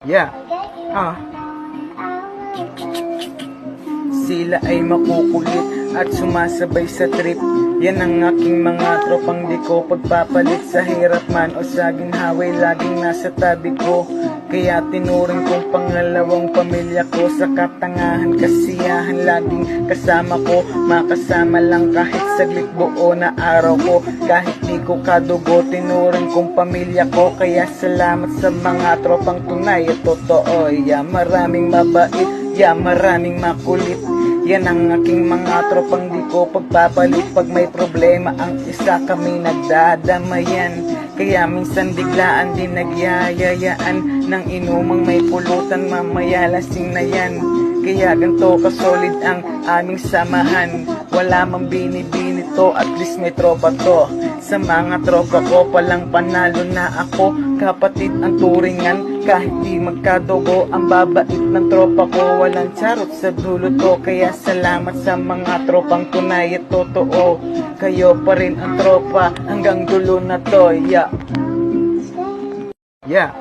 Yeah. Sila ay makukulit at sumasabay sa trip. Yan ang aking mga tropang di ko pagpapalit. Sa hirap man o sa ginhaway, laging nasa tabi ko. Kaya tinuring kong pangalawang pamilya ko. Sa katangahan, kasiyahan, laging kasama ko. Makasama lang kahit saglit, buo na araw ko. Kahit di ko kadugo, tinuring kong pamilya ko. Kaya salamat sa mga tropang tunay at totoo. Yeah, maraming mabait, yeah, maraming makulit. Yan ang aking mga tropang di ko pagpapalit. Pag may problema ang isa, kami nagdadamayan. Kaya minsan biglaan din nagyayayaan ng inumang may pulutan, mamaya lasing na yan. Kaya ganito kasolid ang aming samahan. Wala mang binibini to, at least may tropa to. Sa mga tropa ko palang panalo na ako. Kapatid ang turingan, kahit di magkadugo. Ang babait ng tropa ko, walang charot sa dulo to. Kaya salamat sa mga tropang tunay at totoo. Kayo pa rin ang tropa hanggang dulo na to. Yeah. Yeah.